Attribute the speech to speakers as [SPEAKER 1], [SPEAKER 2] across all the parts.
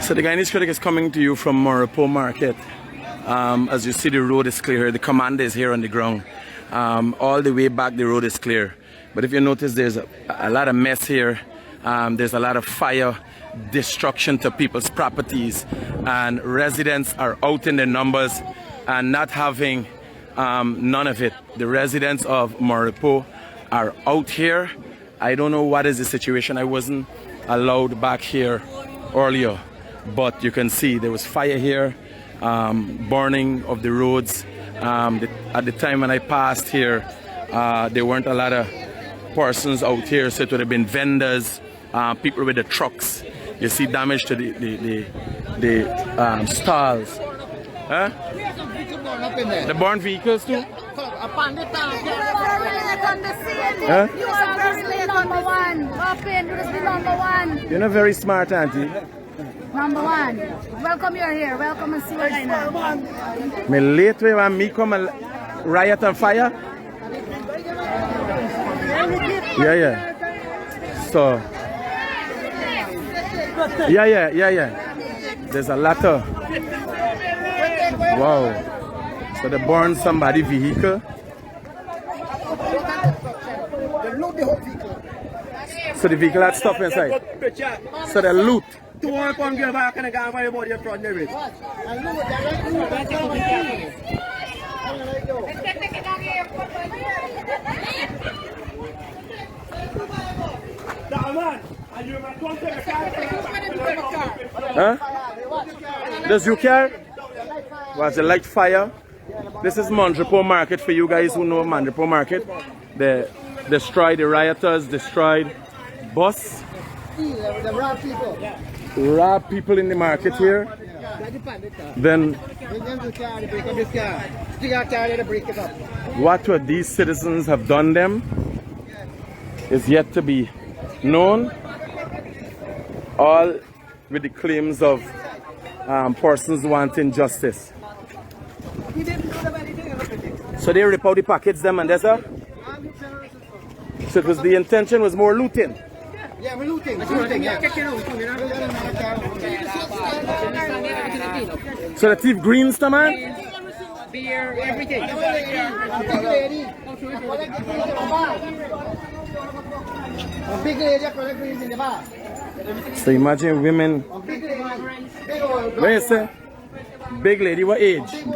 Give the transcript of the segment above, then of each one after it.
[SPEAKER 1] So the Guyanese Critic is coming to you from Moripo Market. As you see, the road is clear. The commander is here on the ground. All the way back, the road is clear. But if you notice, there's a lot of mess here. There's a lot of fire, destruction to people's properties, and residents are out in their numbers and not having none of it. The residents of Moripo are out here. I don't know what is the situation. I wasn't allowed back here earlier, but you can see there was fire here, burning of the roads. At the time when I passed here, there weren't a lot of persons out here, so it would have been vendors, people with the trucks. You see damage to the stalls. Huh? The burnt vehicles too? Huh?
[SPEAKER 2] You are very late, number one. Open, you just be number one.
[SPEAKER 1] You're not very smart, auntie.
[SPEAKER 2] Number one. Welcome, you're here. Welcome and see you later.
[SPEAKER 1] Me late when me come and riot and fire? Yeah. So, yeah. There's a lot of, wow. So they burned somebody's vehicle. So the vehicle had stuff inside. So they loot. Huh? Does you care? Was it light fire? This is Moripo Market for you guys who know Moripo Market. They destroyed the rioters, destroyed bus. Rob people in the market here. Then what these citizens have done them is yet to be known. All with the claims of persons wanting justice. So they rip out the packets them and that's all? So it was the intention was more looting.
[SPEAKER 3] Yeah, we're looting.
[SPEAKER 1] So the thief greens the man?
[SPEAKER 3] Beer, everything.
[SPEAKER 1] So imagine women. Where you say? Big lady, what age? 50,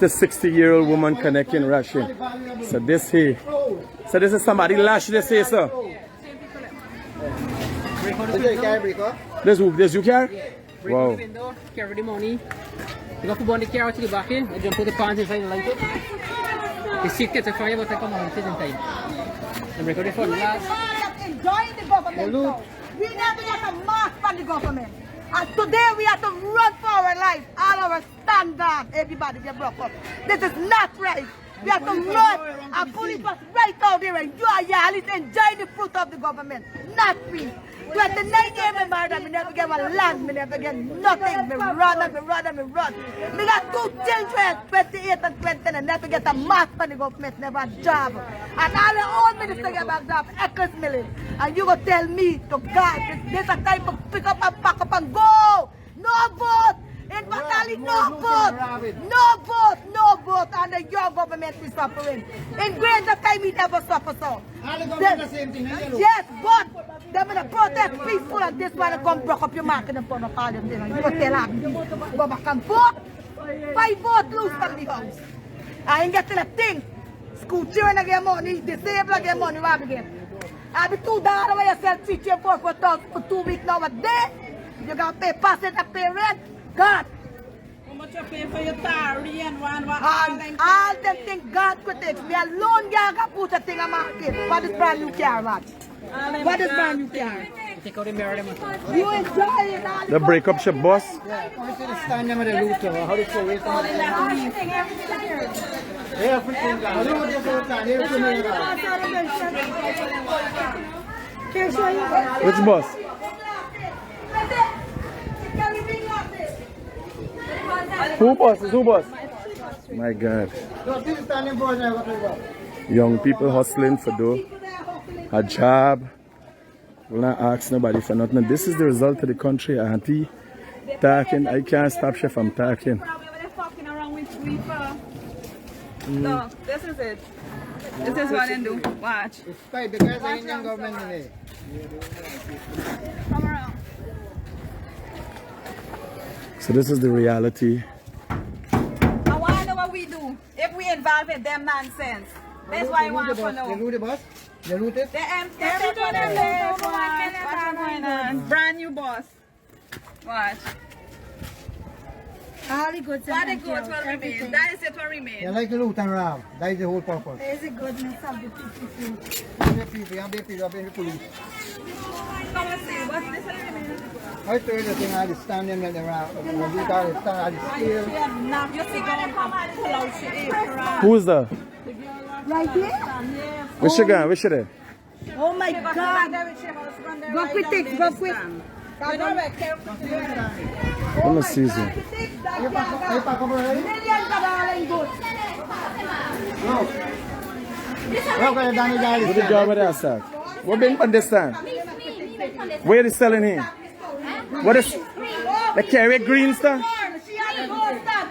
[SPEAKER 1] 60-year-old woman connecting Russian. So this here. So this is somebody lash this here, sir. This you carry? Wow.
[SPEAKER 3] Carry the money. You got to burn the car to the back in and just put the pants inside and light it. The seat gets a fire, but I come out in time. And record it for the last.
[SPEAKER 2] Enjoying the government. We never get a mark from the government. And today we have to run for our life. All our standard, everybody get broke up. This is not right. We have to run and police was right out there and you are enjoying the fruit of the government. Not free. 29 years me married and me never get a land, me never get nothing. Me run. Me got 2 children, 28 and 20, and never get a mark from the government, never a job. And all the old ministers get back job, Eccles Milling. And you go tell me, to God, this is a time to pick up and pack up and go. No vote. In Batali, no vote, and the young government is suffering. In greater time, we never suffer so.
[SPEAKER 3] The same thing.
[SPEAKER 2] Yes, but they're going to protest peaceful, and this one come broke up your market in front of all them. You go tell them, go back and vote. 5 votes lose from the house. I ain't getting a thing. School children get money, disabled get money, what again? I be $2 where you sell 3 or 4 for 2 weeks now a day. You got to pay passage and pay rent. God.
[SPEAKER 4] How much you pay for your tari and one
[SPEAKER 2] all them things God could take. Me alone can put a thing on market. What is brand new car, man? What is brand new car?
[SPEAKER 3] Take out the mirror.
[SPEAKER 2] You enjoy it all.
[SPEAKER 1] The break up shop boss?
[SPEAKER 3] Yeah, I see the stand them with the loot. How do you say it? Everything.
[SPEAKER 1] Which boss? Who boss? My God. Young people hustling for dough, a job, Will not ask nobody for nothing. This is the result of the country, auntie. Talking. I can't stop you from talking.
[SPEAKER 4] Fucking around with No, this is it. This is what they do. Watch.
[SPEAKER 5] It's fine because the Indian government in it.
[SPEAKER 4] Come around.
[SPEAKER 1] So this is the reality.
[SPEAKER 4] I want to know what we do if we involve in them nonsense. That's why I want to know.
[SPEAKER 5] They loot the bus? They loot it?
[SPEAKER 4] They take what they live. What's going on? Brand new boss. Watch.
[SPEAKER 2] All the goods
[SPEAKER 4] What the goods will remain. That is it will
[SPEAKER 5] They
[SPEAKER 4] remain.
[SPEAKER 5] like to loot and rob. That is the whole purpose.
[SPEAKER 2] There's a goodness of the people.
[SPEAKER 5] The people, and the people, and the police.
[SPEAKER 4] Come and see. What's this will remain?
[SPEAKER 5] I told you the thing, I just stand them like they rob. When you got it, stand, I just steal.
[SPEAKER 4] You see when they come and pull out shit.
[SPEAKER 1] Who is that?
[SPEAKER 2] Right here?
[SPEAKER 1] Where she going? Where she there?
[SPEAKER 2] Oh my God. Go Critic, go quick.
[SPEAKER 4] You know where careful to do it.
[SPEAKER 1] I'm a season.
[SPEAKER 2] Critic,
[SPEAKER 5] You pack up already?
[SPEAKER 2] millions of dollars in goods.
[SPEAKER 5] No. We're going to Danny Daly.
[SPEAKER 1] What the job with that start? What been on this stand? Where they selling here? What is they carry green stuff?
[SPEAKER 2] She has the gold stuff.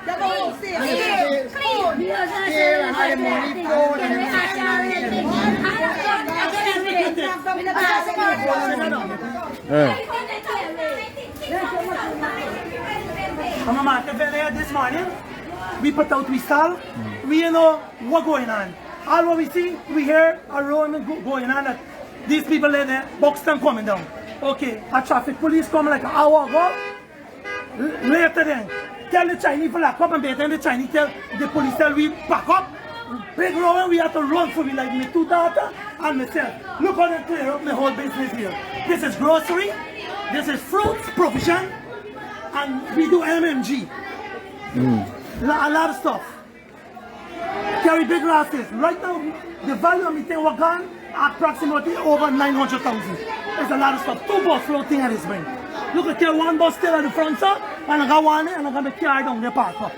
[SPEAKER 2] Double wholesale.
[SPEAKER 5] Here, and all the money, gold, and
[SPEAKER 6] I'm a market vendor this morning. We put out, we sell. We know what's going on. All what we see, we hear around going on that these people in there, Buxton coming down. Okay, a traffic police come like an hour ago. Later then, tell the Chinese fella come and better, and the Chinese tell the police tell we back up. Big row, we have to run for me like my two daughters and myself. Look how they clear up my whole business here. This is grocery, this is fruits, provision, and we do MMG. A lot of stuff. Carry big glasses. Right now, the value of my thing was gone approximately over 900,000. There's a lot of stuff. 2 bus floating at this bank. Look at there, 1 bus still at the front, sir, and I got one and I got my car down the park up.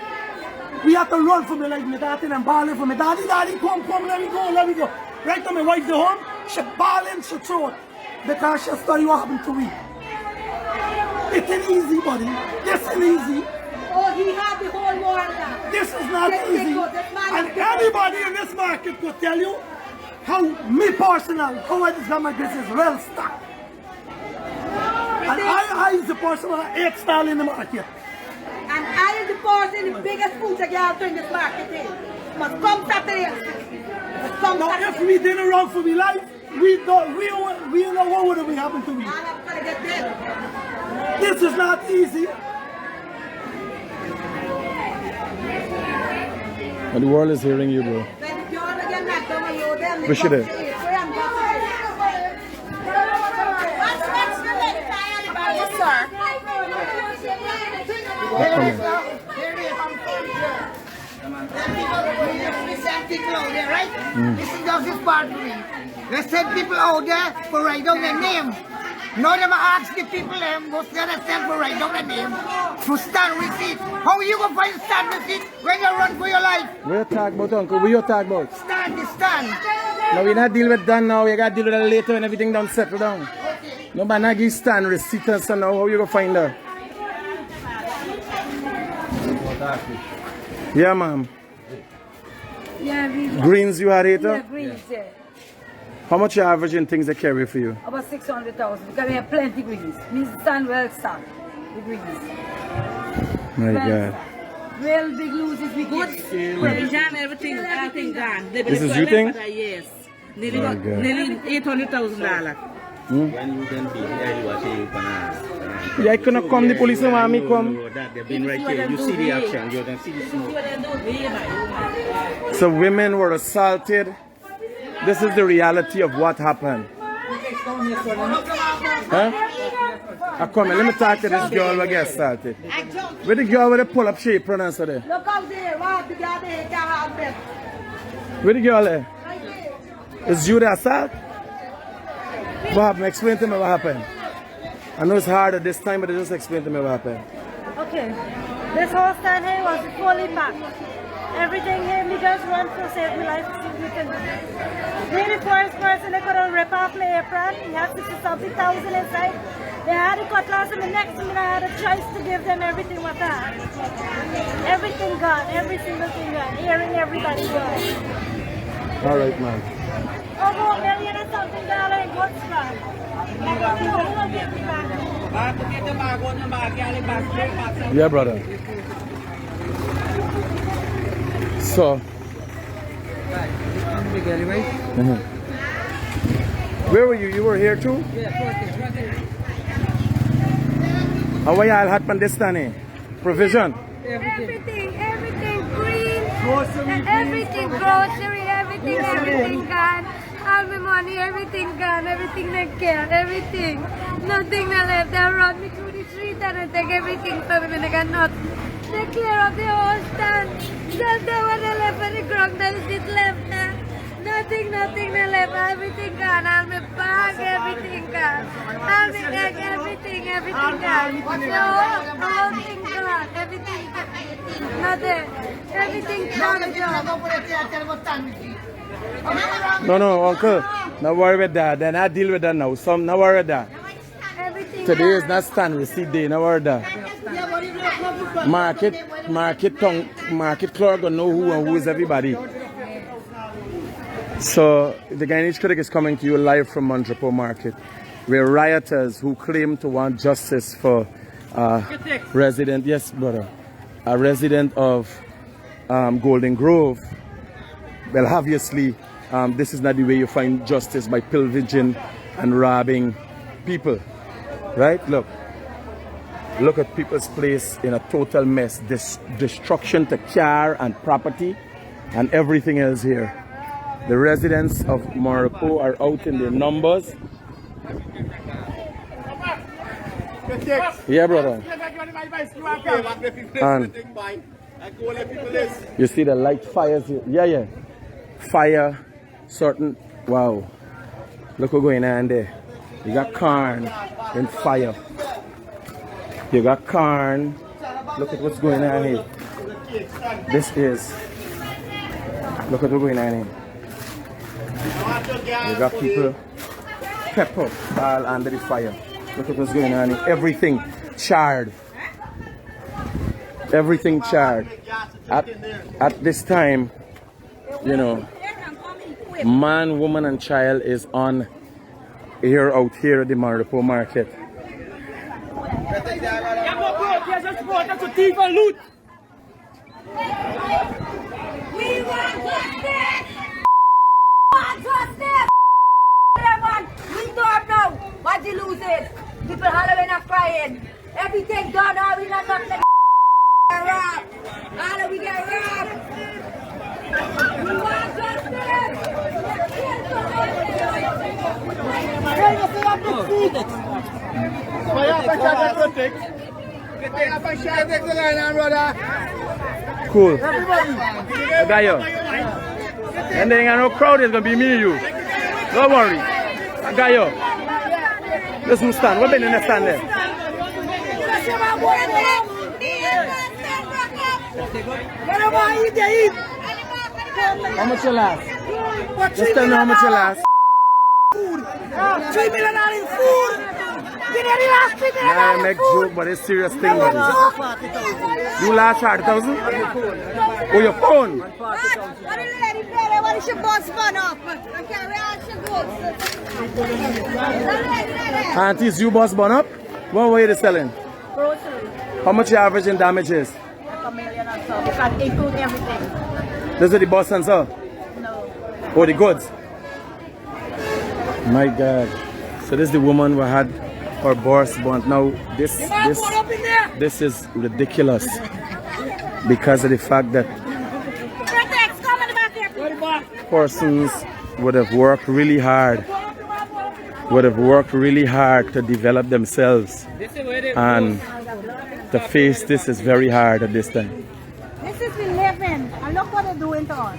[SPEAKER 6] We have to run for me like my daddy and bawling for me. Daddy, come, let me go. Right now my wife go home, she bawling, she throw it. Because she study what happened to me. It ain't easy, buddy. This ain't easy.
[SPEAKER 2] Oh, he had the whole world now.
[SPEAKER 6] This is not easy. And anybody in this market could tell you how me personal, how I just got my business well stuck. And I is the person who has 8 stall in the market.
[SPEAKER 2] And I am the person, the biggest food girl in this market is. Must come Saturday.
[SPEAKER 6] Now, if we didn't run for my life, we know what would have happened to me.
[SPEAKER 2] And I'm gonna get dead.
[SPEAKER 6] This is not easy.
[SPEAKER 1] And the world is hearing you, bro.
[SPEAKER 2] When the girl again knocked on the road, then they
[SPEAKER 1] Where she there?
[SPEAKER 2] come to it. Where I'm going.
[SPEAKER 4] Yes, sir.
[SPEAKER 5] We send people out there, right? This is just this part of me. We send people out there for write down their name. Now they ask the people what's the other stand for write down their name to stand receipt. How are you going to find stand receipt when you run for your life?
[SPEAKER 1] What you talk about, uncle? What you talk about?
[SPEAKER 5] Stand is stand.
[SPEAKER 1] No, we not deal with that now. We got to deal with that later when everything done settle down. No, but not give stand receipt and so now. How you going to find that? Yeah, ma'am.
[SPEAKER 2] Yeah,
[SPEAKER 1] Greens you are later?
[SPEAKER 2] greens, yeah.
[SPEAKER 1] How much you averaging things they carry for you?
[SPEAKER 2] About 600,000 because we have plenty greens. We stand well stocked with greens.
[SPEAKER 1] My God.
[SPEAKER 2] Real big losses we good.
[SPEAKER 4] Provision, everything gone.
[SPEAKER 1] This is you think?
[SPEAKER 4] Yes.
[SPEAKER 1] My God.
[SPEAKER 4] Nearly $800,000.
[SPEAKER 7] When you can be here, you are saying you can.
[SPEAKER 1] Yeah, I cannot come. The police don't want me come.
[SPEAKER 7] They've been right here. You see the action. You can see the smoke.
[SPEAKER 1] So women were assaulted. This is the reality of what happened. Huh? Come on, let me talk to this girl who get assaulted. Where the girl with the pull-up shape pronounce there?
[SPEAKER 2] Look out there, wow, the guy there can't have them.
[SPEAKER 1] Where the girl there?
[SPEAKER 2] Right there.
[SPEAKER 1] Is you the assault? What happened? Explain to me what happened. I know it's hard at this time, but just explain to me what happened.
[SPEAKER 2] Okay, this whole stand here was fully packed.
[SPEAKER 8] Everything him, he just run to save my life. We can be the first person that could have ripped off my apron. He had 60-something thousand inside. They had a cutlass and the next minute I had a choice to give them everything what I had. Everything gone, every single thing gone. Hearing everybody gone.
[SPEAKER 1] All right, man.
[SPEAKER 8] Over $1 million and something in goods gone. Who will give me back?
[SPEAKER 1] Yeah, brother. So, where were you? You were here too? How are y'all had Pandestani? Provision?
[SPEAKER 8] Everything green, everything grocery, everything gone. All my money, everything gone, everything they care, everything. Nothing they left. They run me through the street and they take everything from me and they got nothing. They clear up the whole stand. Just the one they left on the ground, there is it left there. Nothing they left, everything gone. All my bag, everything gone. All my egg, everything gone. The whole thing gone, everything gone. Nothing, everything gone.
[SPEAKER 1] No, uncle. Not worry with that. Then I deal with that now. Some, not worry with that. Today is not stand receipt day. Not worry with that. Market clerk gonna know who and who is everybody. So the Guyanese Critic is coming to you live from Monrepo Market, where rioters who claim to want justice for resident, yes brother, a resident of Golden Grove. Well, obviously, this is not the way you find justice, by pillaging and robbing people, right? Look at people's place in a total mess. Destruction to car and property and everything else here. The residents of Monrepo are out in their numbers. Yeah, brother. And you see the light fires here. Yeah. Fire, certain, wow. Look what's going on there. You got corn and fire. You got corn. Look at what's going on here. Look at what's going on here. You got people pepper all under the fire. Look at what's going on here. Everything charred. Everything charred. At this time, you know, man, woman, and child is on here out here at the Monrepo Market.
[SPEAKER 8] We want justice! We don't know what you lose is. People hollering and crying. Everything done, all we not nothing. Robbed. All we get robbed. We want justice!
[SPEAKER 1] Cool. Gayo. And then no crowd is gonna be me and you. Don't worry. Gayo. Let's move stand. What been in the stand there? How much you last? Just tell me how much you last.
[SPEAKER 5] $3 million in food.
[SPEAKER 1] Nah, I make joke, but it's serious thing. Man. You last 40,000? Oh, your phone? Aunties, you boss bun up? What way you selling?
[SPEAKER 8] Grocery.
[SPEAKER 1] How much your average in damages?
[SPEAKER 8] $1 million or so. Because include everything.
[SPEAKER 1] This is the boss and so?
[SPEAKER 8] No.
[SPEAKER 1] Oh, the goods? My God. So this is the woman who had her boss bun. Now this is ridiculous because of the fact that persons would have worked really hard. To develop themselves, and to face this is very hard at this time.
[SPEAKER 2] This is we living, and look what they're doing to us.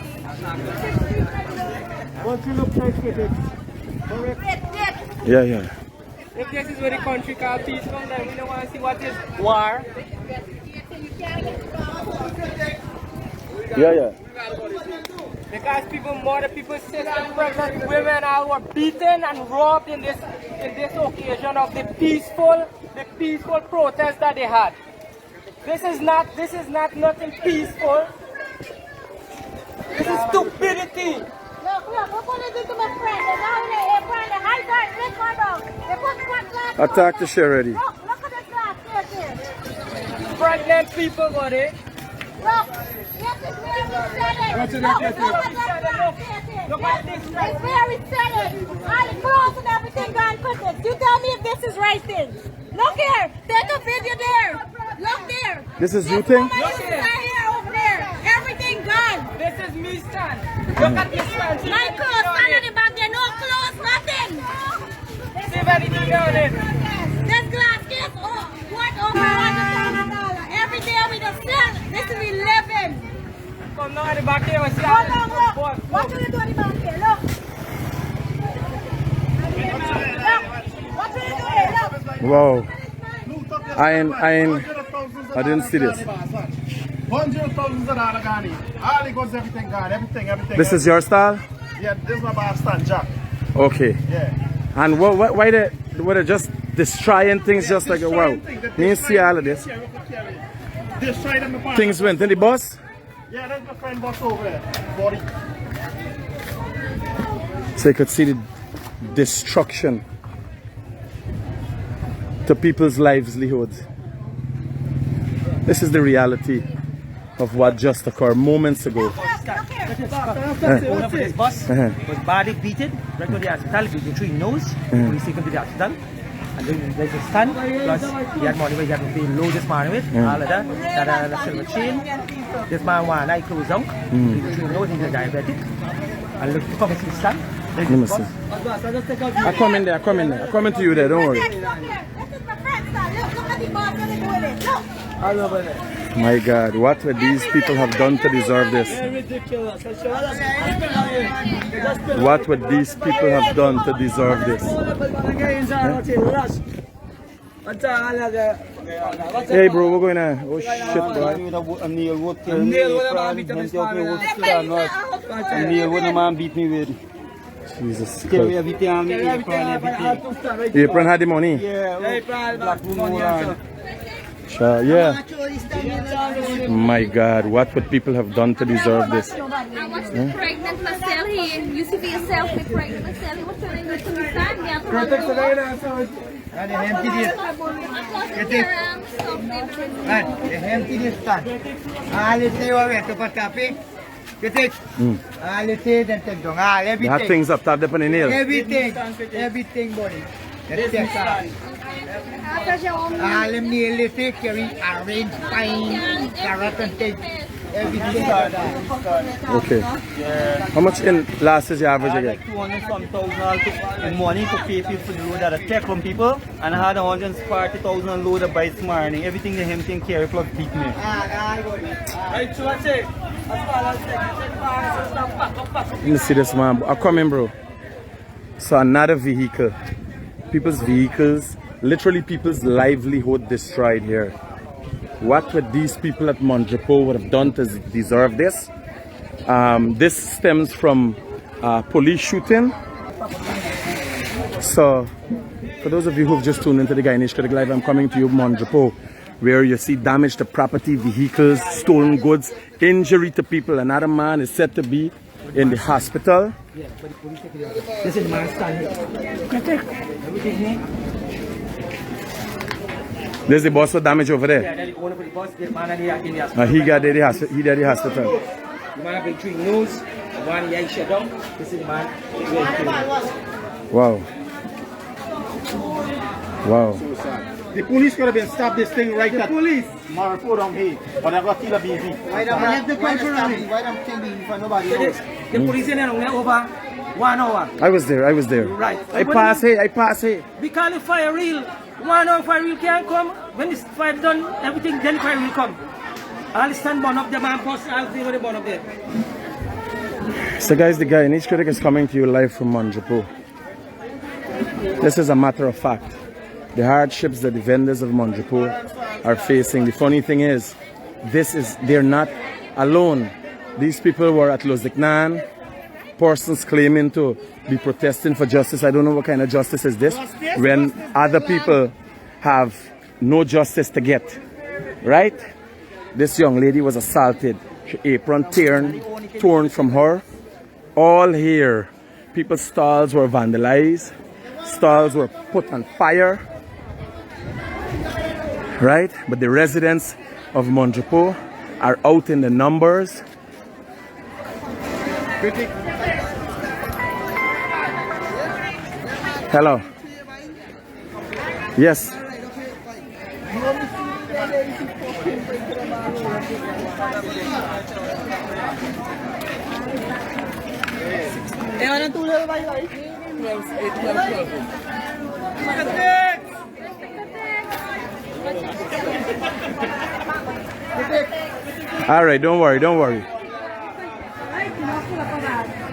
[SPEAKER 6] What you look like with it?
[SPEAKER 1] Yeah.
[SPEAKER 3] If this is where the country called peace come, then we don't want to see what is war.
[SPEAKER 1] Yeah.
[SPEAKER 3] Because more people say that pregnant women were beaten and robbed in this occasion of the peaceful protest that they had. This is not nothing peaceful. This is stupidity.
[SPEAKER 2] Look, what gonna do to my friend? They're now in the apron, the high guard, let's go down. They put one glass.
[SPEAKER 1] Attack the share already.
[SPEAKER 2] Look at the glass here.
[SPEAKER 3] Pregnant people got it.
[SPEAKER 2] Look, this is very setting. Look at that glass here.
[SPEAKER 3] Look at this.
[SPEAKER 2] It's very setting. All the clothes and everything gone Critic. You tell me if this is right thing. Look here. Take a video there. Look there.
[SPEAKER 1] This is you thing?
[SPEAKER 2] Look here. Over there. Everything gone.
[SPEAKER 3] This is me stand. Look at this stand.
[SPEAKER 2] My clothes stand on the back there. No clothes, nothing.
[SPEAKER 3] See if anything on it.
[SPEAKER 2] This glass case, what over $100,000. Every day we just sell. This is 11.
[SPEAKER 3] Come now at the back here and see
[SPEAKER 2] Hold on, look. What you do at the back here? Look. What you do here? Look.
[SPEAKER 1] Wow. I didn't see this.
[SPEAKER 9] Hundreds of thousands of dollars gone in. All it goes, everything gone. Everything.
[SPEAKER 1] This is your style?
[SPEAKER 9] Yeah, this is my bar stand, Jack.
[SPEAKER 1] Okay.
[SPEAKER 9] Yeah.
[SPEAKER 1] And why they just destroying things just like, wow. You see all of this.
[SPEAKER 9] Destroy them apart.
[SPEAKER 1] Things went in the bus?
[SPEAKER 9] Yeah, that's my friend boss over there. Body.
[SPEAKER 1] So you could see the destruction to people's livelihoods. This is the reality of what just occurred moments ago.
[SPEAKER 3] This bus was badly beaten, right to the hospital, beaten through his nose. We take him to the hospital. And then there's a stand, plus he had money where he had to pay low this man with, all of that. That a silver chain. This man one eye closed down. Through his nose, he's a diabetic. And look, come and see the stand.
[SPEAKER 1] Let me see. I come in there. I come into you there, don't worry.
[SPEAKER 2] Look here. This is my friend's style. Look at the boss when they do it. Look.
[SPEAKER 1] My God, what would these people have done to deserve this? What would these people have done to deserve this? Hey bro, we're going to... Oh shit, bro. Jesus Christ. Apron had the money? Yeah. My God, what would people have done to deserve this?
[SPEAKER 8] I was pregnant myself here. You see for yourself, me pregnant myself. He was trying to stand there.
[SPEAKER 1] They had things up top, on the nail.
[SPEAKER 5] Everything, buddy. All them nail lifted, carrying orange, pine, carrot and things. Everything.
[SPEAKER 1] Okay. How much in losses you average again?
[SPEAKER 3] Like 200,000 in money to pay people for the load that I check from people, and I had 140,000 load of by this morning. Everything the him thing carry plus beat me. Right, so that's it.
[SPEAKER 1] Let me see this man. I come in, bro. So another vehicle. People's vehicles, literally people's livelihood destroyed here. What would these people at Mondrapo would have done to deserve this? This stems from police shooting. So, for those of you who've just tuned into the Guyanese Critic Live, I'm coming to you Mondrapo, where you see damage to property, vehicles, stolen goods, injury to people. Another man is said to be in the hospital.
[SPEAKER 3] This is my stand. Everything here.
[SPEAKER 1] There's the bus with damage over there.
[SPEAKER 3] Yeah, the owner of the bus, this man and he in the hospital.
[SPEAKER 1] He got the hospital.
[SPEAKER 3] The man have been treating nose, the one he shut down. This is the man.
[SPEAKER 1] Wow. Wow.
[SPEAKER 9] The police could have been stopped this thing right at police. Maripur down here. But I got killed a baby.
[SPEAKER 5] Why don't the thing for nobody else?
[SPEAKER 3] The police in there over 1 hour.
[SPEAKER 1] I was there.
[SPEAKER 3] Right.
[SPEAKER 1] I pass here.
[SPEAKER 3] We call it fire real. 1 hour fire real can't come. When this fire done, everything, then fire will come. I'll stand one up the man post, I'll see what the one up there.
[SPEAKER 1] So guys, the Guyanese Critic is coming to you live from Mondrapo. This is a matter of fact. The hardships that the vendors of Mondrapo are facing. The funny thing is, they're not alone These people were at Loziknan. Persons claiming to be protesting for justice. I don't know what kind of justice is this when other people have no justice to get. Right? This young lady was assaulted. Her apron torn from her. All here. People's stalls were vandalized. Stalls were put on fire. Right? But the residents of Mondrepo are out in the numbers.
[SPEAKER 9] Critic.
[SPEAKER 1] Hello. Yes. All right, don't worry, don't worry.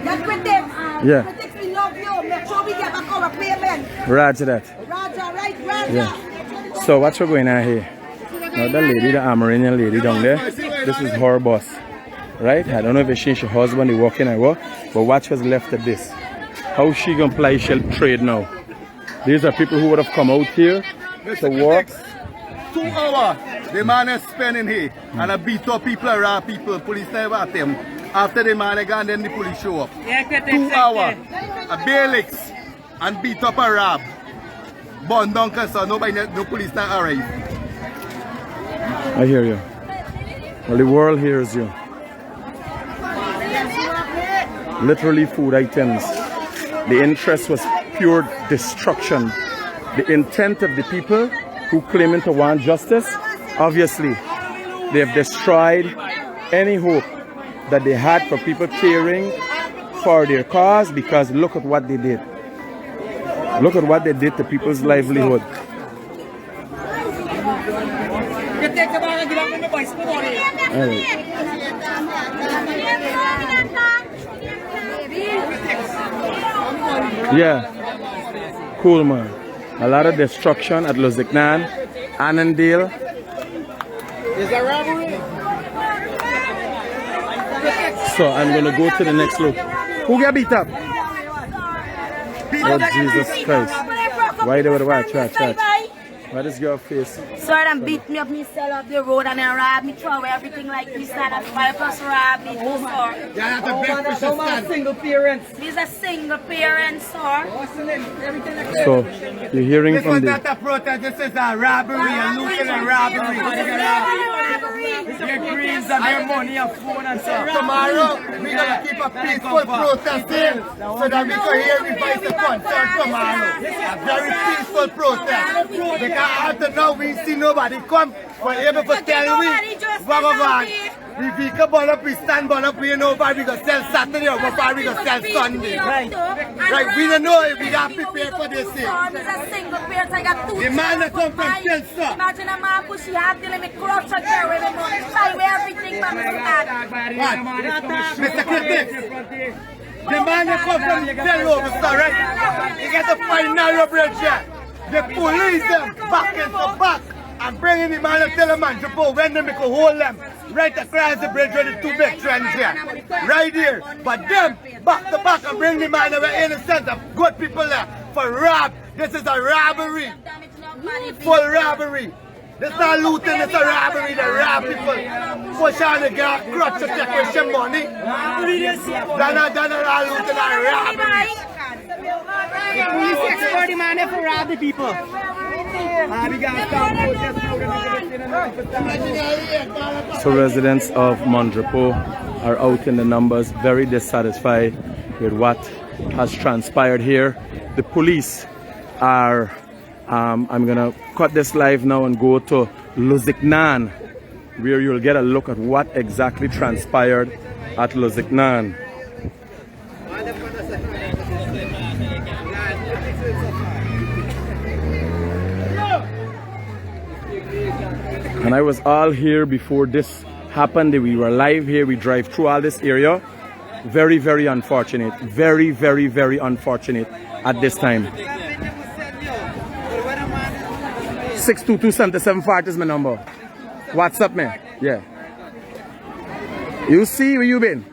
[SPEAKER 2] That's with them.
[SPEAKER 1] Yeah.
[SPEAKER 2] Critics, we love you. Make sure we get back our payment.
[SPEAKER 1] Roger that.
[SPEAKER 2] Roger, right? Roger.
[SPEAKER 1] Yeah. So what's going on here? Now the lady, the Amerindian lady down there, this is her boss. Right? I don't know if she's her husband, they walk in or what, but watch what's left of this. How she gonna ply shell trade now? These are people who would have come out here to work.
[SPEAKER 9] 2 hours the man is spending here and I beat up people, around people, police never at them. After the man gone, then the police show up. 2 hours, a bailiffs and beat up a rob. Burn down so nobody, no police not arrive.
[SPEAKER 1] I hear you. Well, the world hears you. Literally food items. The interest was pure destruction. The intent of the people who claiming to want justice, obviously, they have destroyed any hope that they had for people caring for their cause, because look at what they did. Look at what they did to people's livelihood. All right. Yeah, cool man. A lot of destruction at Loziknan, Annandale.
[SPEAKER 3] Is that robbery?
[SPEAKER 1] So I'm gonna go to the next look. Who got beat up? Oh Jesus Christ! Why they would watch? What is your face?
[SPEAKER 2] Sir, them beat me up, me sell off the road and then rob me, throw away everything like this, and 5 plus rob me, sir.
[SPEAKER 3] Yeah, single parents.
[SPEAKER 2] He's a single parent, sir.
[SPEAKER 1] So you're hearing
[SPEAKER 9] This
[SPEAKER 1] from
[SPEAKER 9] was
[SPEAKER 1] the
[SPEAKER 9] not a protest, this is a robbery, a looting and robbery.
[SPEAKER 3] Their greens and their money and phone and stuff.
[SPEAKER 9] Tomorrow, we're going to keep a peaceful protest here so that we can hear the voice of concern tomorrow. A very peaceful protest. Because after now, we see nobody come, but able to tell we, we vehicle burn up, we stand burn up, we know why we going to sell Saturday or why we going to sell Sunday. Right, we don't know if we are prepared for this thing. The man that come from Chelsea.
[SPEAKER 2] Imagine a man push your hand till he crush and carry the money, buy everything from his hand.
[SPEAKER 9] Mr. Critic, the man that come from Chelsea, right? He get to find narrow bridge here. The police them back into back and bringing the man and tell the man to go when they can hold them right across the bridge with the 2 big trends here. Right here. But them back to back and bring the man over innocent of good people there for rob. This is a robbery. Full robbery. This is not looting, it's a robbery. They rob people. Push on the guy, crutch to take with some money. They're not looting, they're robbery.
[SPEAKER 3] The police export the man for rob the people.
[SPEAKER 1] So residents of Mondrepo are out in the numbers, very dissatisfied with what has transpired here. The police are, I'm gonna cut this live now and go to Loziknan, where you'll get a look at what exactly transpired at Loziknan. And I was all here before this happened. We were live here. We drive through all this area. Very, very unfortunate. Very, very, very unfortunate at this time. 622-7740 is my number. WhatsApp me. Yeah. You see where you been?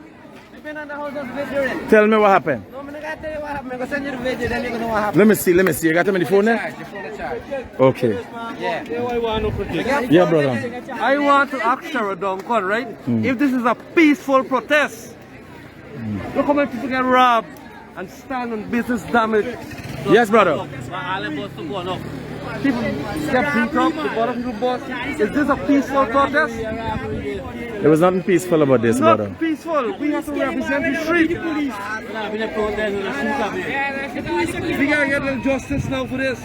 [SPEAKER 3] I've been on the house of video.
[SPEAKER 1] Tell me what happened.
[SPEAKER 3] No, I'm gonna tell you what happened. I'm gonna send you the video, then you're gonna know what happened.
[SPEAKER 1] Let me see. You got him on the phone there? Okay.
[SPEAKER 3] Yeah.
[SPEAKER 1] Yeah, brother.
[SPEAKER 10] I want to ask Sarah Duncan, right? If this is a peaceful protest, look how many people get robbed and stand on business damage.
[SPEAKER 1] Yes, brother.
[SPEAKER 10] People get beat up, the bottom people boss. Is this a peaceful protest?
[SPEAKER 1] There was nothing peaceful about this,
[SPEAKER 10] Not
[SPEAKER 1] brother.
[SPEAKER 10] peaceful. We have to represent the street. We gotta get the justice now for this.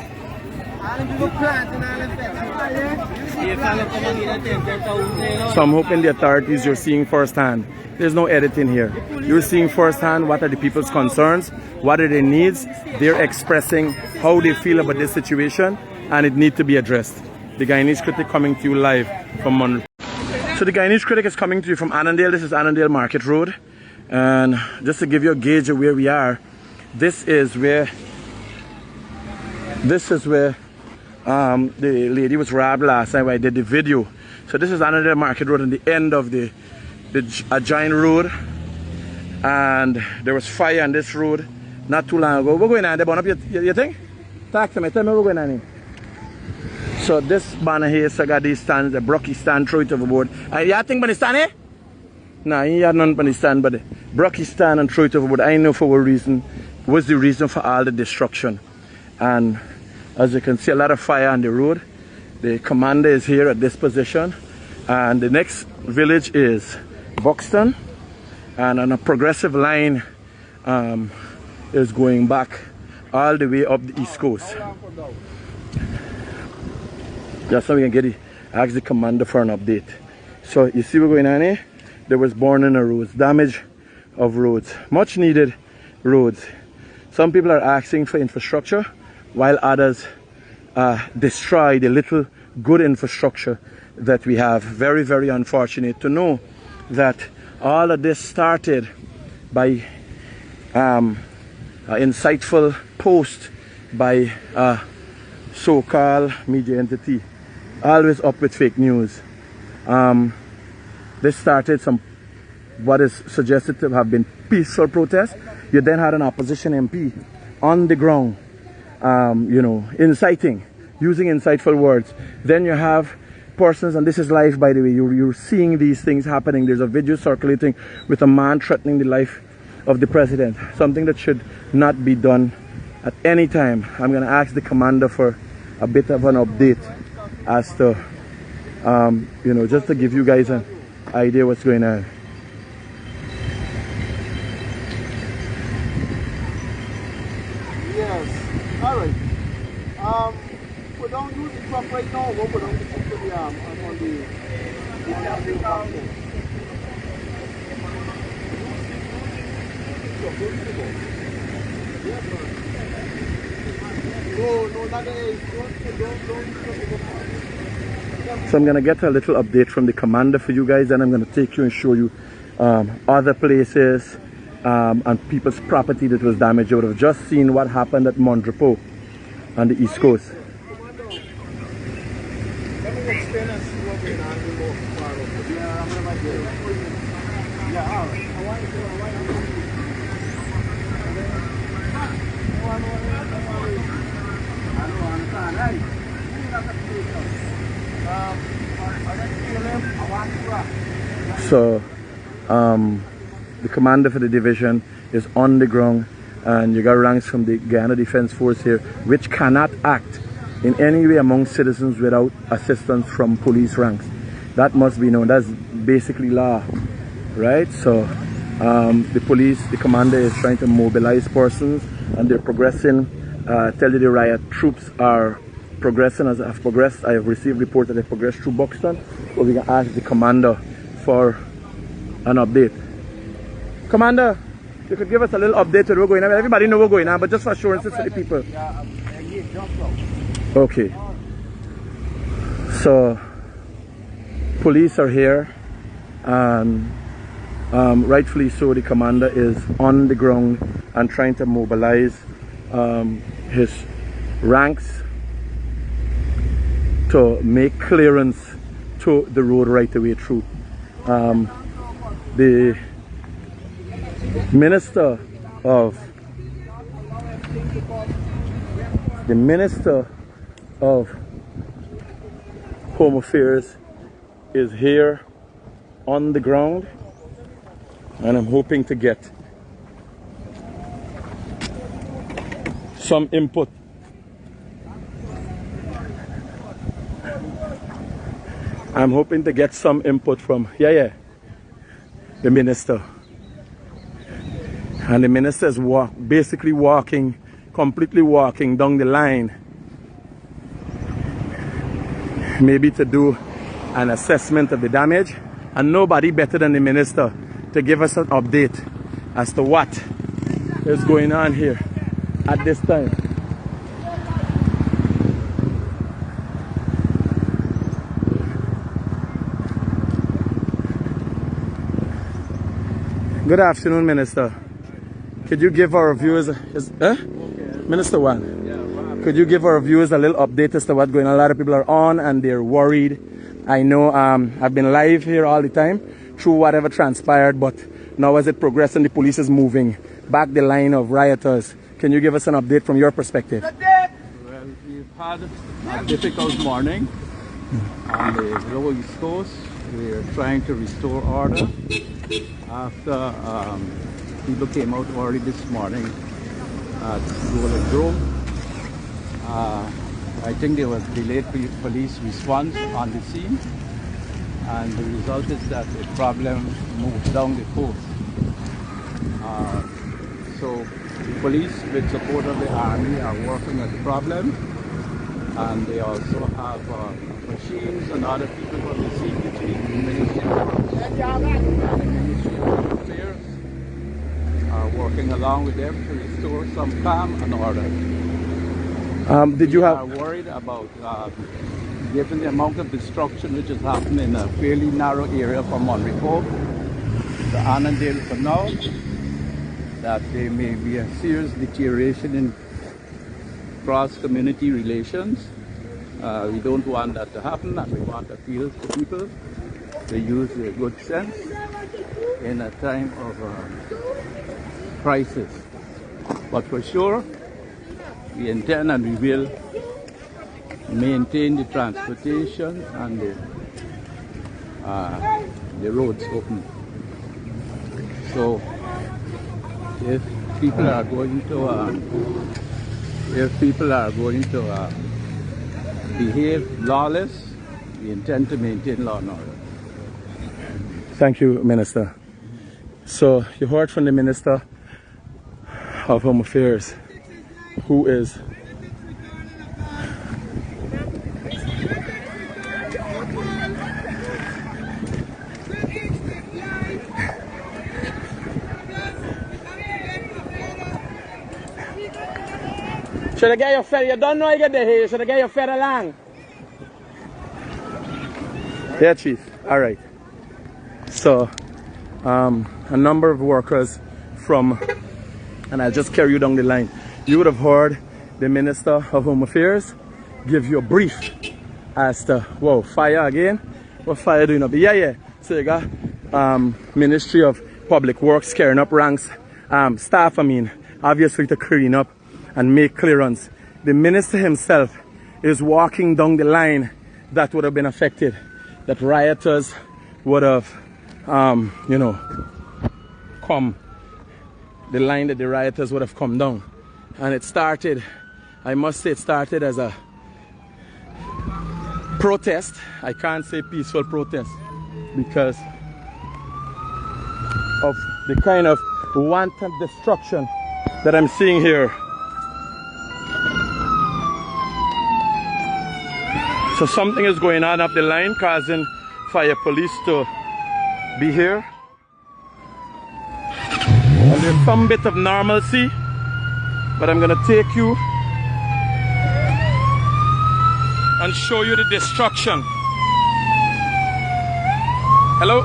[SPEAKER 1] So I'm hoping the authorities you're seeing firsthand. There's no editing here. You're seeing firsthand what are the people's concerns, what are their needs. They're expressing how they feel about this situation, and it needs to be addressed. The Guyanese Critic coming to you live from Monroe. So the Guyanese Critic is coming to you from Annandale. This is Annandale Market Road. And just to give you a gauge of where we are, this is where the lady was robbed last time when I did the video. So this is Annandale Market Road and the end of the giant road. And there was fire on this road not too long ago. We're going on there, burn up your thing? Talk to me, tell me we're going on here. So this banner here, so got these stands, the Brocky stand, throw it overboard. You think about the stand here? No, you had none about the stand, but the Brocky stand and throw it overboard. I know for what reason, was the reason for all the destruction. And as you can see, a lot of fire on the road. The commander is here at this position. And the next village is Buxton. And on a progressive line is going back all the way up the East Coast. Just so we can get it, ask the commander for an update. So you see what's going on here? There was burning of roads, damage of roads, much needed roads. Some people are asking for infrastructure, while others destroy the little good infrastructure that we have. Very, very unfortunate to know that all of this started by an insightful post by a so-called media entity, always up with fake news. This started what is suggested to have been peaceful protests. You then had an opposition MP on the ground, inciting, using insightful words. Then you have persons, and this is live by the way, you're seeing these things happening. There's a video circulating with a man threatening the life of the president, something that should not be done at any time. I'm going to ask the commander for a bit of an update as to, just to give you guys an idea what's going on.
[SPEAKER 9] Yes. All right. We don't use the truck right now. We'll put on the truck to the on the
[SPEAKER 1] So I'm going to get a little update from the commander for you guys, and I'm going to take you and show you other places and people's property that was damaged. You would have just seen what happened at Monrepo on the East Coast. So the commander for the division is on the ground, and you got ranks from the Guyana Defense Force here, which cannot act in any way among citizens without assistance from police ranks. That must be known. That's basically law, right? So the police, the commander is trying to mobilize persons, and they're progressing. Tell you the riot troops are progressing. As I've progressed, I have received reports that they've progressed through Buxton. So we can ask the commander for an update. Commander, you could give us a little update on what's going on. Everybody know what's going on, but just for assurances for the people. Okay. So police are here, and rightfully so, the commander is on the ground and trying to mobilize his ranks to make clearance to the road right the way through. the Minister of Home Affairs is here on the ground, and I'm hoping to get some input. I'm hoping to get some input from the minister. And the minister is basically completely walking down the line, maybe to do an assessment of the damage, and nobody better than the minister to give us an update as to what is going on here at this time. Good afternoon, Minister. Could you give our viewers, Minister One, could you give our viewers a little update as to what's going on? A lot of people are on and they're worried. I know I've been live here all the time through whatever transpired, but now as it progresses and the police is moving back the line of rioters, can you give us an update from your perspective?
[SPEAKER 11] Well, we've had a difficult morning on the Lower East Coast. We're trying to restore order after people came out early this morning at Golden Grove. I think there was delayed police response on the scene, and the result is that the problem moved down the coast. So the police, with support of the army, are working at the problem, and they also have machines and other people from the scene between the Ministry of Works and the Ministry of Home Affairs are working along with them to restore some calm and order. We are worried about, given the amount of destruction which has happened in a fairly narrow area from Monrepo to Annandale for now, that there may be a serious deterioration in cross-community relations. We don't want that to happen, and we want to appeal to people to use their good sense in a time of crisis. But for sure, we intend and we will maintain the transportation and the roads open. So if people are going to behave lawless, we intend to maintain law and order.
[SPEAKER 1] Thank you, Minister. So you heard from the Minister of Home Affairs, who is should I get your fed? You don't know you get the here. Should I get your fed along? Yeah, Chief. All right. So, a number of workers from, and I'll just carry you down the line. You would have heard the Minister of Home Affairs give you a brief as to, whoa, fire again? What fire doing up? Yeah. So you got Ministry of Public Works carrying up ranks, staff, obviously to clean up and make clearance. The minister himself is walking down the line that would have been affected, that rioters would have, come, the line that the rioters would have come down. And it started, I must say, it started as a protest. I can't say peaceful protest because of the kind of wanton destruction that I'm seeing here. So something is going on up the line, causing fire police to be here. And there's some bit of normalcy, but I'm gonna take you and show you the destruction. Hello?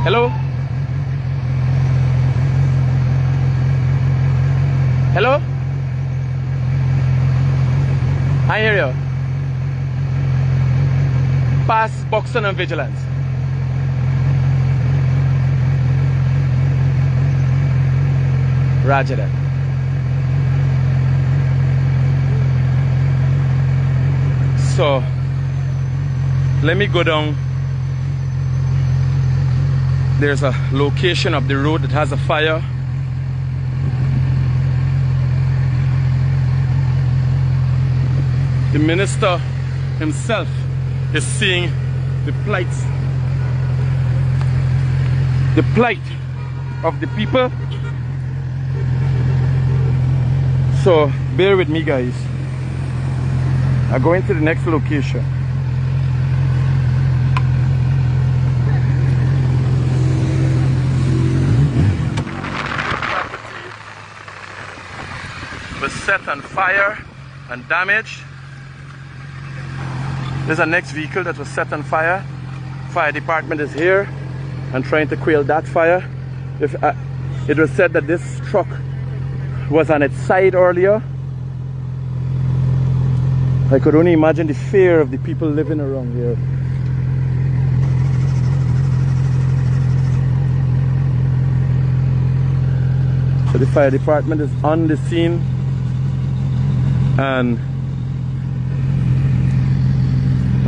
[SPEAKER 1] Hello? Hello? I hear you. Past Buxton and Vigilance. Roger that. So let me go down. There's a location of the road that has a fire. The minister himself is seeing the plight of the people. So bear with me, guys. I'm going to the next location. Was set on fire and damaged. There's a next vehicle that was set on fire. Fire department is here and trying to quell that fire. It was said that this truck was on its side earlier. I could only imagine the fear of the people living around here. So the fire department is on the scene and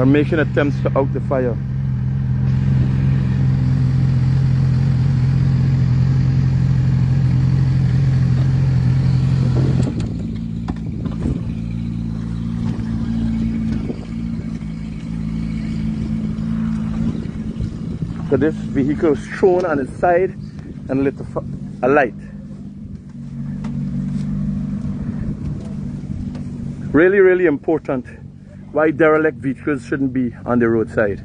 [SPEAKER 1] are making attempts to out the fire. So this vehicle is thrown on its side and lit a light. Really, really important why derelict vehicles shouldn't be on the roadside.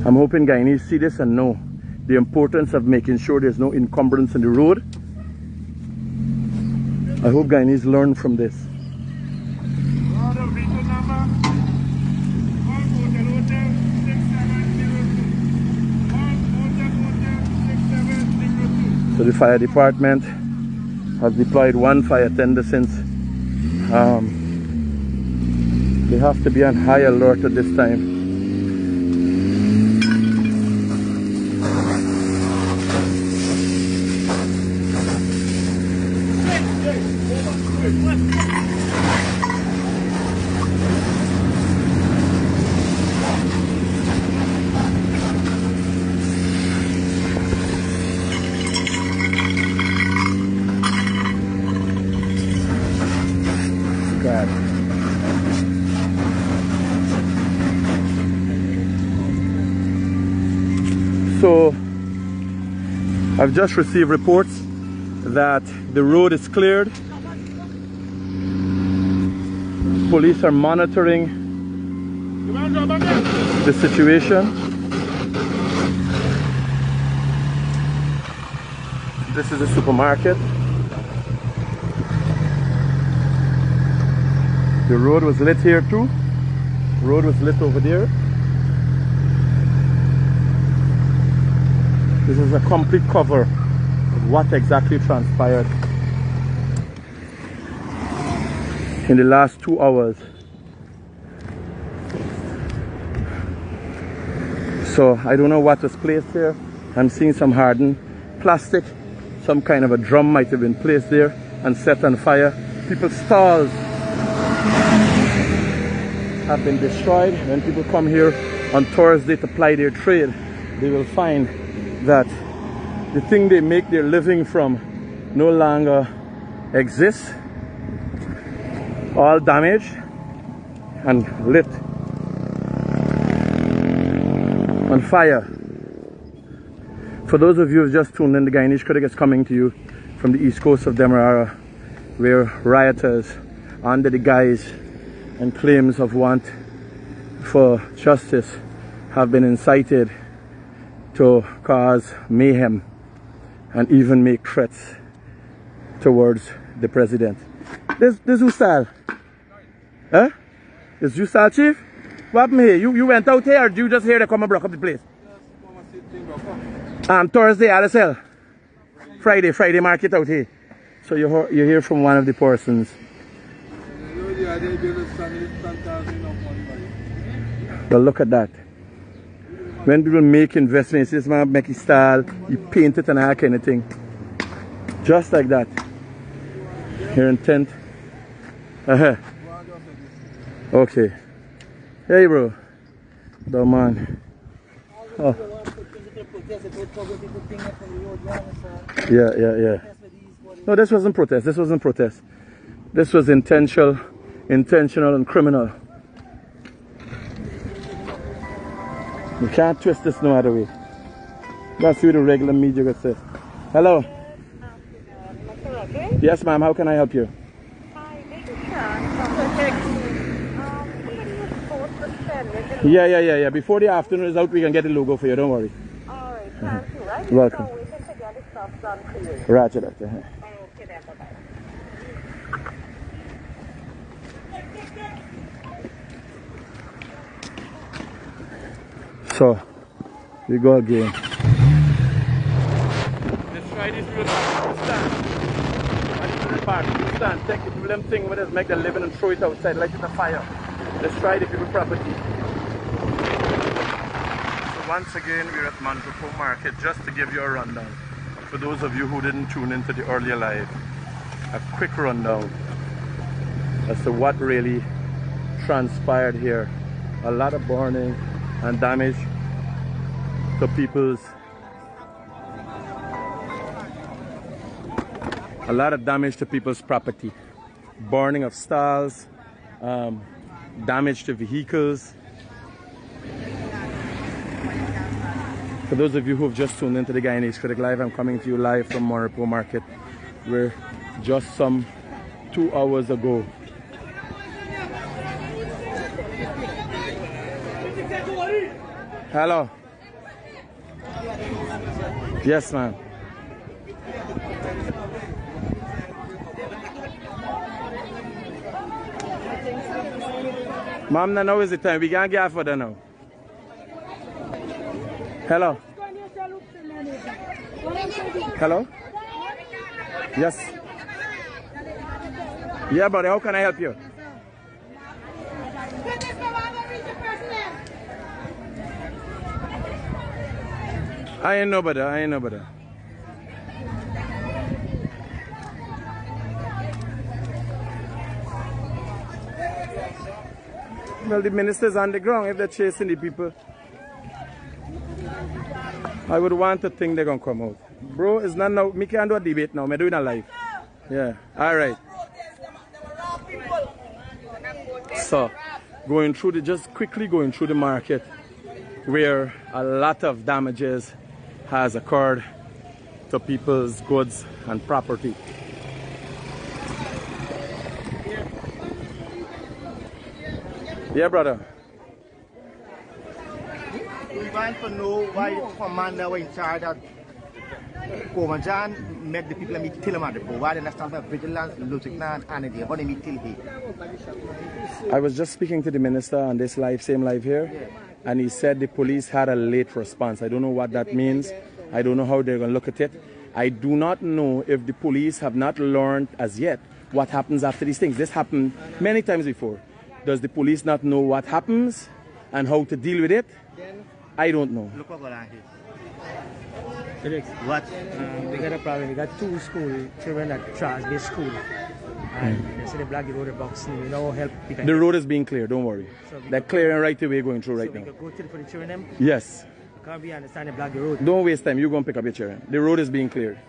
[SPEAKER 1] I'm hoping Guyanese see this and know the importance of making sure there's no encumbrance in the road. I hope Guyanese learn from this. So the fire department has deployed one fire tender since they have to be on high alert at this time. So I've just received reports that the road is cleared. Police are monitoring the situation. This is a supermarket. The road was lit here too. The road was lit over there. This is a complete cover of what exactly transpired in the last 2 hours. So I don't know what was placed here. I'm seeing some hardened plastic. Some kind of a drum might have been placed there and set on fire. People's stalls have been destroyed. When people come here on Thursday to ply their trade, they will find that the thing they make their living from no longer exists. All damaged and lit on fire. For those of you who have just tuned in, the Guyanese Critic is coming to you from the east coast of Demerara, where rioters under the guise and claims of want for justice have been incited to cause mayhem and even make threats towards the president. This Usal? Huh? Is Usal, Chief? What happened here? You went out here or did you just here to come and block up the place? Thursday, RSL? Friday market out here. So you hear from one of the persons. But look at that. When people make investments, this man make it style, he paint it and all kind of thing. Just like that. Here in tent. Okay. Hey bro. The man. Oh. Yeah. No, this wasn't protest. This wasn't protest. This was intentional and criminal. You can't twist this no other way. That's what the regular media would say. Hello. Yes, ma'am. How can I help you? Yeah. Before the afternoon is out, we can get the logo for you. Don't worry.
[SPEAKER 8] All right. Thank you. Right?
[SPEAKER 1] Welcome.
[SPEAKER 8] So we can get the stuff done for you.
[SPEAKER 1] Roger that.
[SPEAKER 8] Okay then. Bye-bye.
[SPEAKER 1] So, we go again.
[SPEAKER 11] Let's try this real stand. Stand. Take the them thing with us, make the living and throw it outside like it's a fire. Let's try the people property.
[SPEAKER 1] So once again, we're at Mandrapo Market, just to give you a rundown. For those of you who didn't tune into the earlier live, a quick rundown as to what really transpired here. A lot of burning and damage to people's property. Burning of stalls, damage to vehicles. For those of you who have just tuned into the Guyanese Critic Live, I'm coming to you live from Mandrapo Market, where just some 2 hours ago Hello. Yes, ma'am. Ma'am, now is the time. We can't get for that now. Hello. Hello? Yes. Yeah, buddy, how can I help you? I ain't nobody. Well, the minister's on the ground. If they're chasing the people, I would want to think they're gonna come out. Bro, it's not now. Me can't do a debate now. I'm doing a live. Yeah. All right. So, just quickly going through the market, where a lot of damages has occurred to people's goods and property. Yeah, brother.
[SPEAKER 9] We want to know why the commander was in charge of Komajan make the people meet till him. Why they not stand for vigilance, Lutikna, and the body meet till he.
[SPEAKER 1] I was just speaking to the minister on this same live here. Yeah. And he said the police had a late response. I don't know what that means. I don't know how they're going to look at it. I do not know if the police have not learned as yet what happens after these things. This happened many times before. Does the police not know what happens and how to deal with it? I don't know.
[SPEAKER 9] Look over here.
[SPEAKER 3] What? We got a problem. We got 2 school children at Charles School. And they say they block the road box. You know, help people.
[SPEAKER 1] The road is being cleared, don't worry. So they're clearing right away going through right now.
[SPEAKER 3] So we could go to for the children?
[SPEAKER 1] Yes.
[SPEAKER 3] Can't be understand they block the road.
[SPEAKER 1] Don't waste time. You go and pick up your children. The road is being cleared.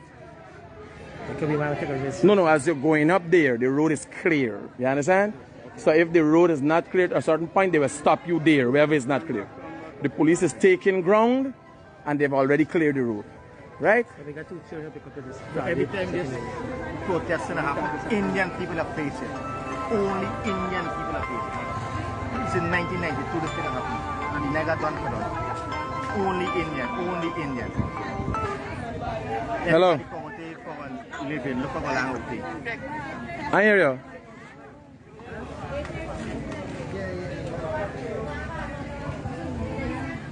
[SPEAKER 1] No, as you're going up there, the road is clear. You understand? So if the road is not cleared at a certain point, they will stop you there, wherever it's not clear. The police is taking ground, and they've already cleared the road. Right?
[SPEAKER 3] So we got 2 children pick up this.
[SPEAKER 9] So every time this protesting happens, Indian people are facing. Only Indian people are facing. Since 1992 this thing happened. And the never done for them. Only Indian.
[SPEAKER 1] Hello.
[SPEAKER 9] Look at
[SPEAKER 1] I hear you.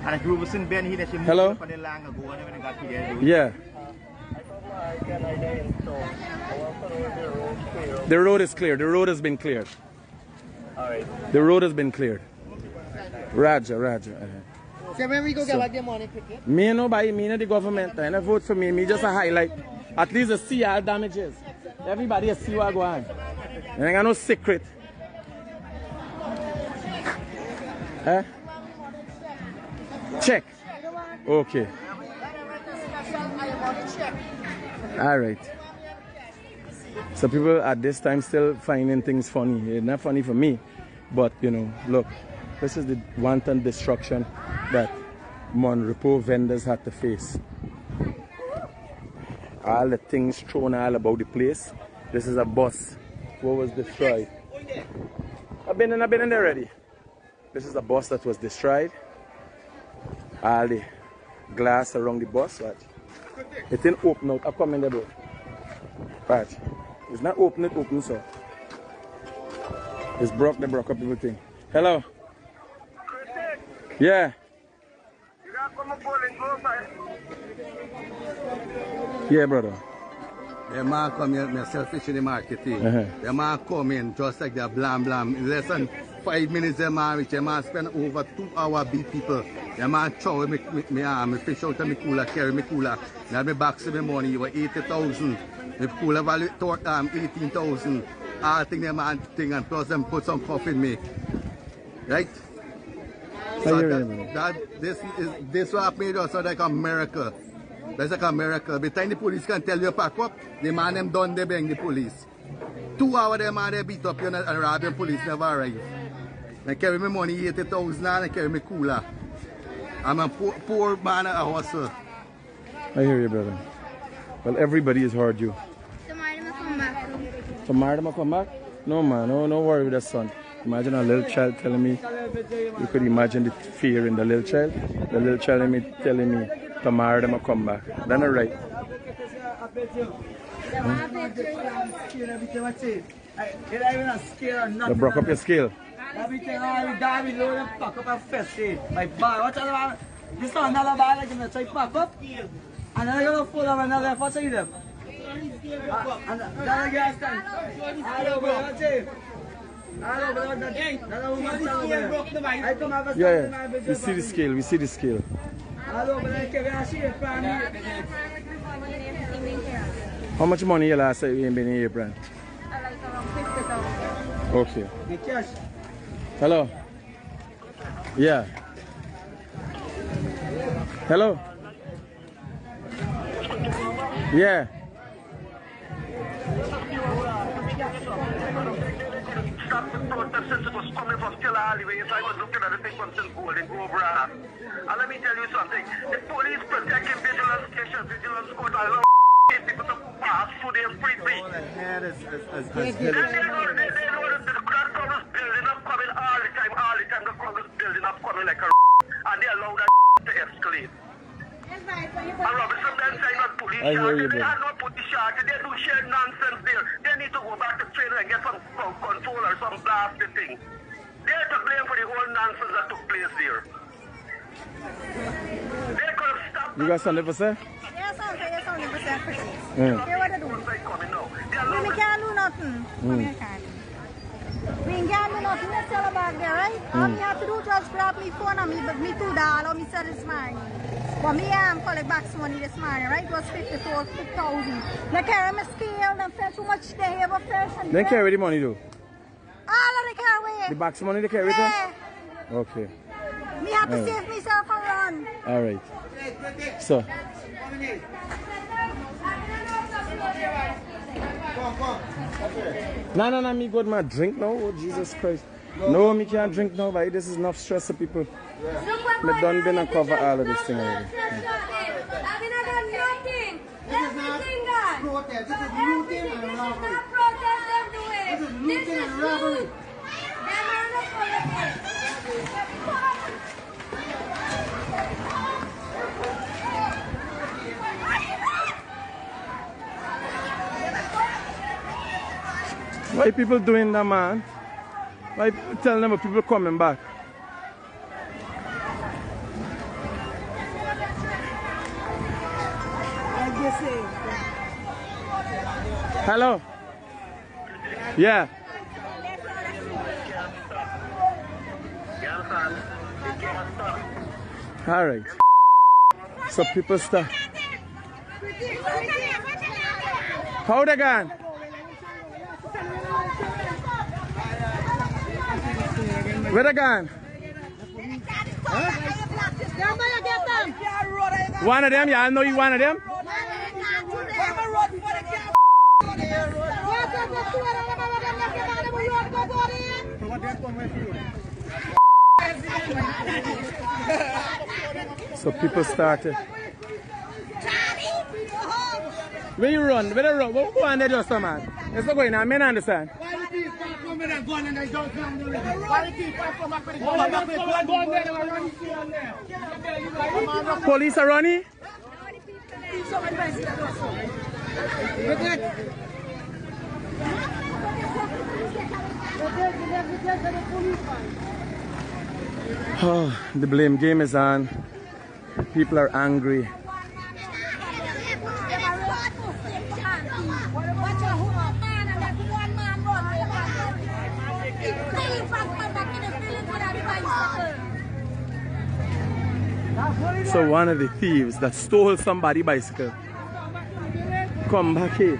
[SPEAKER 9] And a group was in Ben here.
[SPEAKER 1] Hello? Yeah. The road is clear. The road has been cleared. The road has been cleared. Roger.
[SPEAKER 9] So when we go get back the money, pick it?
[SPEAKER 1] Me nobody, me not the government. I vote for me. Me just a highlight. At least you see all damages. Everybody see what go on. You ain't got no secret. Eh? Check. Okay. Alright. So people at this time still finding things funny. It's not funny for me. But you know, look, this is the wanton destruction that Monrepo vendors had to face. All the things thrown all about the place. This is a bus. What was destroyed? I've been in there already. This is a bus that was destroyed. All the glass around the bus. Right? It didn't open out. I come in there, bro. Right. It's not open, it opens so. It's broke, they broke up everything. Hello?
[SPEAKER 9] Critic.
[SPEAKER 1] Yeah.
[SPEAKER 9] You got come up and go, man.
[SPEAKER 1] Yeah, brother.
[SPEAKER 9] The man come here, me sell fish in the market. The man come in just like that, blam blam. In less than 5 minutes, the man reach. The man spend over 2 hours beat people. The man chow me fish out of me cooler, carry me cooler. Now me box of me money, over 80,000. The cooler value 18,000. All thing the man thing, and plus them put some puff in me. Right? So this what made us like a miracle. That's like a miracle. By the time the police can tell you pack up, the man them done, they bring the police. 2 hours the man they beat up you and rob the police never arrive. They carry me money 80,000 and they carry me cooler. I'm a poor man at a hustle.
[SPEAKER 1] I hear you, brother. Well, everybody has heard you.
[SPEAKER 8] Tomorrow I'm come back.
[SPEAKER 1] Tomorrow I'm come back? No, man. No worry with that son. Imagine a little child telling me. You could imagine the fear in the little child. The little child telling me, tomorrow I'm come back. That's not right. You broke up your scale.
[SPEAKER 12] Everything all die we load and pack up and fetch it. My bar, what's all about? This one another bar like gonna try pack up. And then I'm gonna full of another for say them. And then gas tank. Hello, bro, what's it? Hello, bro, that woman I come have a
[SPEAKER 1] Yeah. We see the scale, we see the scale.
[SPEAKER 12] Hello, but I can't see it,
[SPEAKER 1] How much money you last time you ain't been in April?
[SPEAKER 8] I like around 50,000.
[SPEAKER 1] Okay.
[SPEAKER 12] the cash.
[SPEAKER 1] Hello? Yeah. Hello? Yeah.
[SPEAKER 9] Stop the protest since it was coming from Killer Alleyways. I was looking at the thing from St. Golden Grove. And let me tell you something. The police protecting vigilance station, vigilance court, allow people to pass through their free beat. Then they know that the crowd is building up, coming all the time the crowd is building up, coming like a and they allow that to escalate. And Robinson then signed on police charges. They had no police charges. They do share nonsense there. They need to go back to training and get some control or some blasted thing. They're to blame for the whole nonsense that took place there. They could have stopped.
[SPEAKER 1] You got something to say?
[SPEAKER 2] Yes, I'll say yes, 100% for sure.
[SPEAKER 1] Yeah.
[SPEAKER 2] They want to do. We can't do nothing. We can't do nothing. Let's tell about there, right? All we have to do is just grab me phone and me $2 or me sell this morning. But me collect back some money this morning, right? It was 50,000. They carry my scale, they fetch too much they have a fresh.
[SPEAKER 1] They carry the money though?
[SPEAKER 2] All of the carry.
[SPEAKER 1] The box money they carry with them? Okay.
[SPEAKER 2] Me have to save myself a run.
[SPEAKER 1] Alright. So. No, me good man. Drink now? Oh, Jesus Christ. No, me can't drink now, but this is enough stress for people. Me done been and cover all of this thing already.
[SPEAKER 8] I mean, I got nothing. Everything gone.
[SPEAKER 5] Protest. This is looting and robbery.
[SPEAKER 8] Not protest them do it.
[SPEAKER 5] This is looting and robbery.
[SPEAKER 8] Them are not politics.
[SPEAKER 1] Why people doing that, man? Why people telling them people coming back? Hello? Yeah. All right. So people start. How they gone? Where they gone? One of them? Y'all know you one of them? So people started. Where you run? Where they run? What go on there just man? It's not going on, I understand.
[SPEAKER 9] Why the thief come in and gun and they don't come down? Why the thief come back with the gun?
[SPEAKER 1] Police are running? Oh, the blame game is on. People are angry. So one of the thieves that stole somebody's bicycle come back here.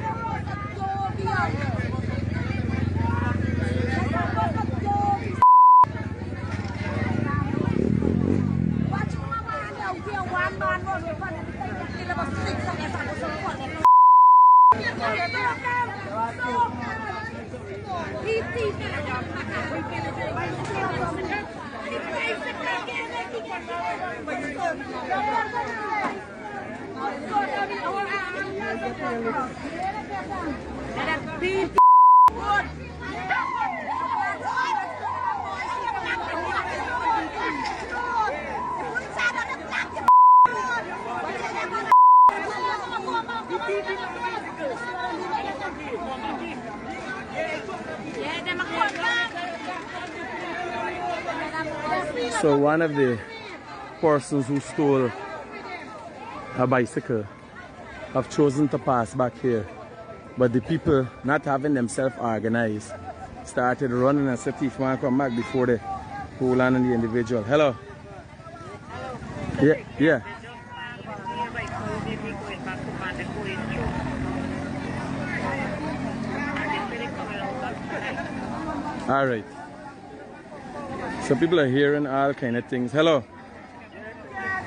[SPEAKER 1] So one of the persons who stole a bicycle have chosen to pass back here, but the people, not having themselves organized, started running and said thief man come back before they hold on the individual. Hello. Yeah, yeah. All right. So people are hearing all kind of things. Hello.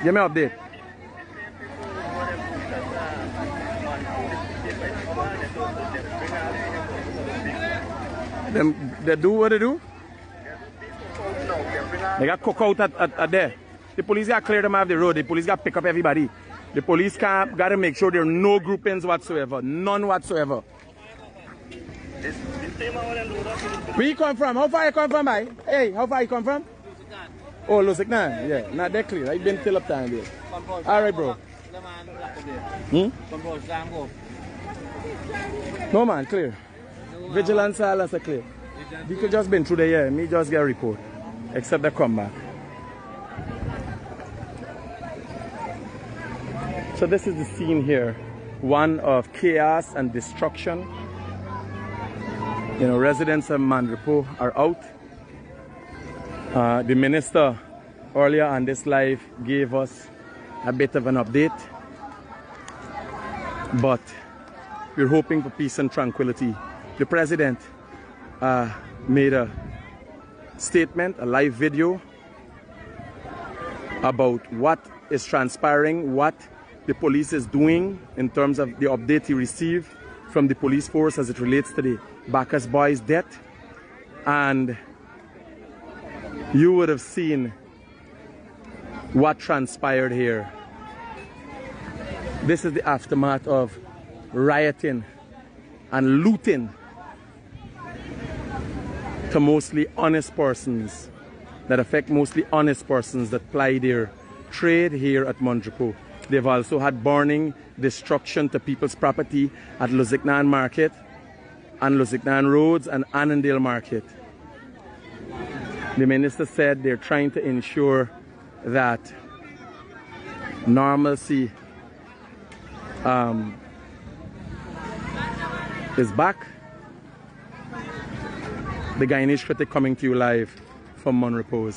[SPEAKER 1] Give me an update. They do what they do? They got cook out at there. The police got to clear them off the road. The police got to pick up everybody. The police got to make sure there are no groupings whatsoever. None whatsoever. Where you come from? How far you come from, boy? Hey, how far you come from? Oh, Lusiknan. Yeah, not that clear. I've been till up time there. All right, bro. No, man, clear. Vigilance, silence are clear. You could just been through the year. Me just get a report. Except they come back. So this is the scene here. One of chaos and destruction. You know, residents of Mandrapo are out. The minister earlier on this live gave us a bit of an update. But we're hoping for peace and tranquility. The president made a statement, a live video about what is transpiring, what the police is doing in terms of the update he received from the police force as it relates to the Bacchus boy's death. And you would have seen what transpired here. This is the aftermath of rioting and looting to mostly honest persons, that affect mostly honest persons that ply their trade here at Mandrapo. They've also had burning, destruction to people's property at Lusiknan Market and Lusiknan Roads and Annandale Market. The minister said they're trying to ensure that normalcy is back. The Guyanese Critic coming to you live from Mandrapo.